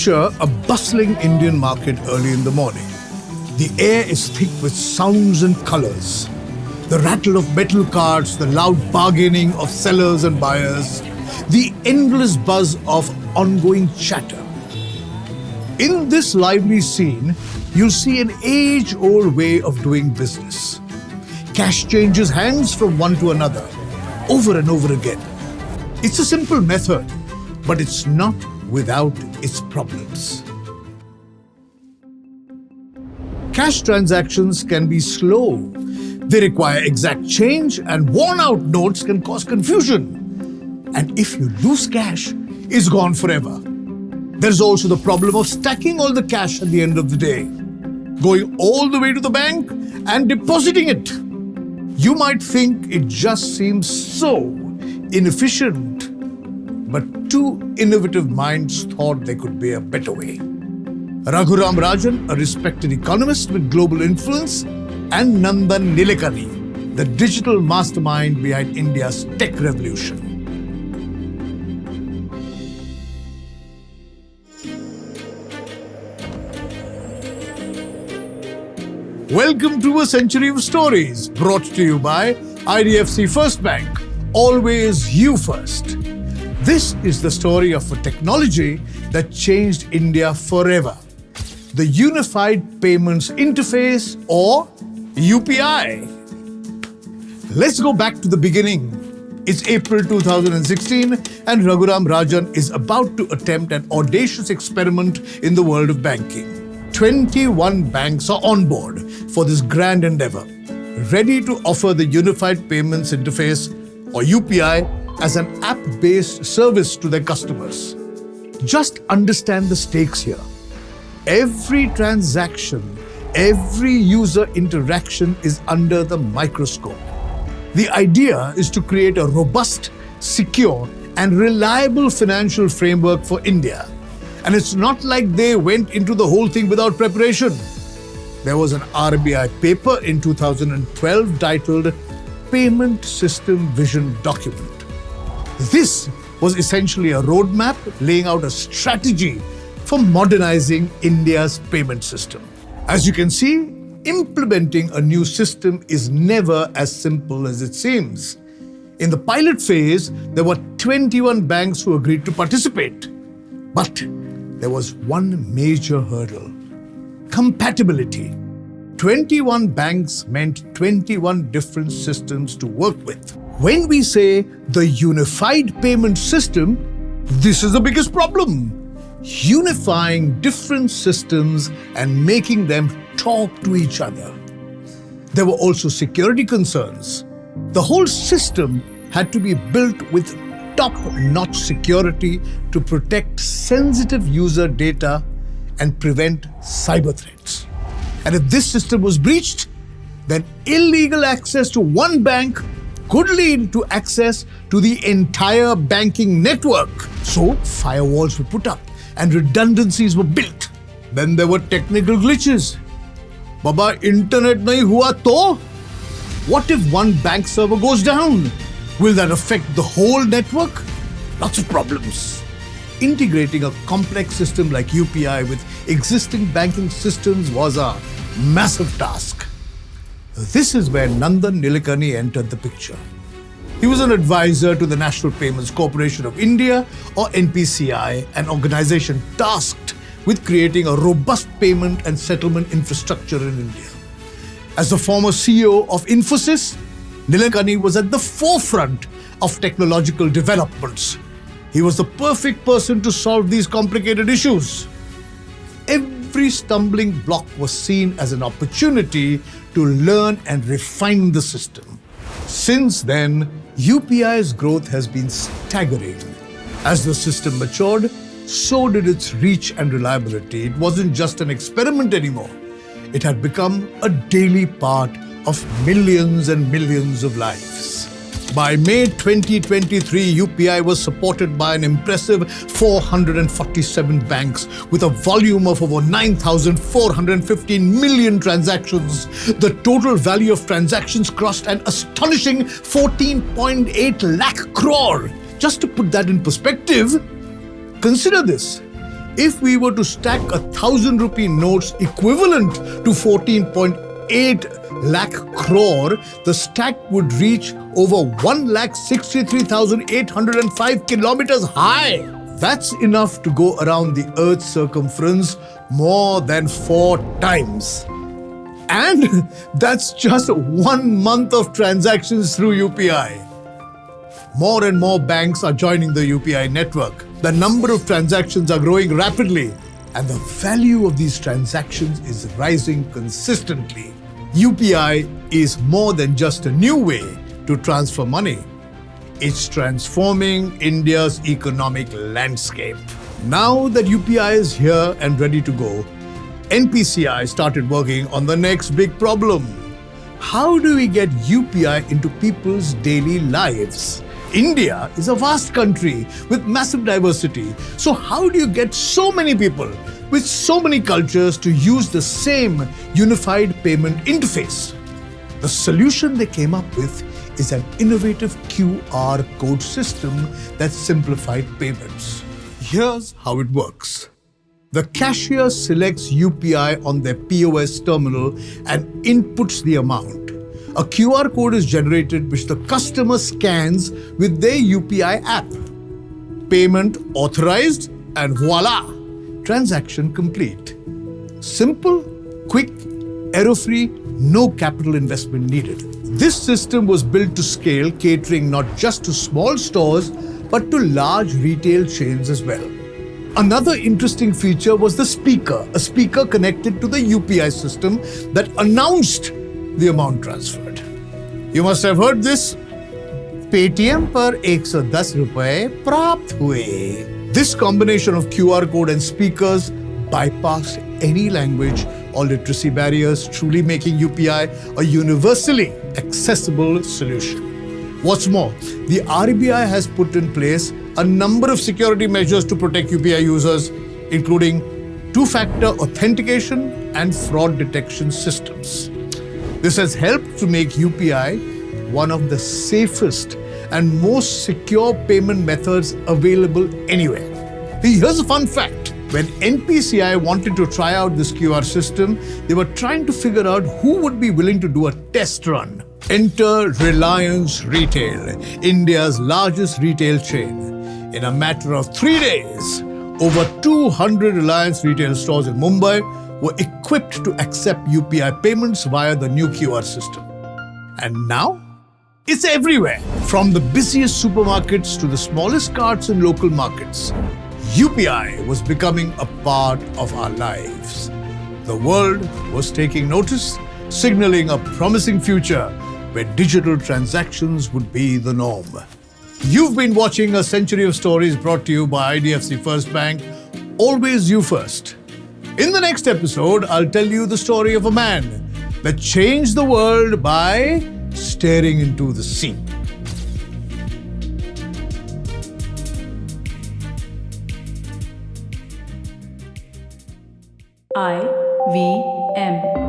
Picture a bustling Indian market early in the morning. The air is thick with sounds and colors. The rattle of metal carts, the loud bargaining of sellers and buyers, the endless buzz of ongoing chatter. In this lively scene, you'll see an age-old way of doing business. Cash changes hands from one to another, over and over again. It's a simple method, but it's not without its problems. Cash transactions can be slow. They require exact change, and worn-out notes can cause confusion. And if you lose cash, it's gone forever. There's also the problem of stacking all the cash at the end of the day, going all the way to the bank and depositing it. You might think it just seems so inefficient, but two innovative minds thought there could be a better way. Raghuram Rajan, a respected economist with global influence, and Nandan Nilekani, the digital mastermind behind India's tech revolution. Welcome to a century of stories, brought to you by IDFC FIRST Bank. Always you first. This is the story of a technology that changed India forever. The Unified Payments Interface, or UPI. Let's go back to the beginning. It's April 2016 and Raghuram Rajan is about to attempt an audacious experiment in the world of banking. 21 banks are on board for this grand endeavor, ready to offer the Unified Payments Interface, or UPI, as an app-based service to their customers. Just understand the stakes here. Every transaction, every user interaction is under the microscope. The idea is to create a robust, secure, and reliable financial framework for India. And it's not like they went into the whole thing without preparation. There was an RBI paper in 2012 titled Payment System Vision Document. This was essentially a roadmap laying out a strategy for modernizing India's payment system. As you can see, implementing a new system is never as simple as it seems. In the pilot phase, there were 21 banks who agreed to participate. But there was one major hurdle: compatibility. 21 banks meant 21 different systems to work with. When we say the unified payment system, this is the biggest problem. Unifying different systems and making them talk to each other. There were also security concerns. The whole system had to be built with top-notch security to protect sensitive user data and prevent cyber threats. And if this system was breached, then illegal access to one bank could lead to access to the entire banking network. So firewalls were put up and redundancies were built. Then there were technical glitches. Baba, internet nahi hua to? What if one bank server goes down? Will that affect the whole network? Lots of problems. Integrating a complex system like UPI with existing banking systems was a massive task. This is where Nandan Nilekani entered the picture. He was an advisor to the National Payments Corporation of India, or NPCI, an organization tasked with creating a robust payment and settlement infrastructure in India. As the former CEO of Infosys, Nilekani was at the forefront of technological developments. He was the perfect person to solve these complicated issues. Every stumbling block was seen as an opportunity to learn and refine the system. Since then, UPI's growth has been staggering. As the system matured, so did its reach and reliability. It wasn't just an experiment anymore. It had become a daily part of millions and millions of lives. By May 2023, UPI was supported by an impressive 447 banks with a volume of over 9,415 million transactions. The total value of transactions crossed an astonishing 14.8 lakh crore. Just to put that in perspective, consider this. If we were to stack 1,000 rupee notes equivalent to 14.8 lakh crore, the stack would reach over 1,63,805 kilometers high. That's enough to go around the Earth's circumference more than 4 times. And that's just 1 month of transactions through UPI. More and more banks are joining the UPI network. The number of transactions are growing rapidly, and the value of these transactions is rising consistently. UPI is more than just a new way to transfer money. It's transforming India's economic landscape. Now that UPI is here and ready to go, NPCI started working on the next big problem. How do we get UPI into people's daily lives? India is a vast country with massive diversity. So how do you get so many people with so many cultures to use the same unified payment interface? The solution they came up with is an innovative QR code system that simplified payments. Here's how it works. The cashier selects UPI on their POS terminal and inputs the amount. A QR code is generated which the customer scans with their UPI app. Payment authorized, and voila! Transaction complete. Simple, quick, error-free, no capital investment needed. This system was built to scale, catering not just to small stores but to large retail chains as well. Another interesting feature was the speaker, a speaker connected to the UPI system that announced the amount transferred. You must have heard this. Paytm पर 110 रुपए प्राप्त हुए. This combination of QR code and speakers bypassed any language or literacy barriers, truly making UPI a universally accessible solution. What's more, the RBI has put in place a number of security measures to protect UPI users, including two-factor authentication and fraud detection systems. This has helped to make UPI one of the safest and most secure payment methods available anywhere. Here's a fun fact. When NPCI wanted to try out this QR system, they were trying to figure out who would be willing to do a test run. Enter Reliance Retail, India's largest retail chain. In a matter of 3 days, over 200 Reliance retail stores in Mumbai were equipped to accept UPI payments via the new QR system. And now, it's everywhere. From the busiest supermarkets to the smallest carts in local markets, UPI was becoming a part of our lives. The world was taking notice, signaling a promising future where digital transactions would be the norm. You've been watching a century of stories brought to you by IDFC FIRST Bank. Always you first. In the next episode, I'll tell you the story of a man that changed the world by staring into the sea. IVM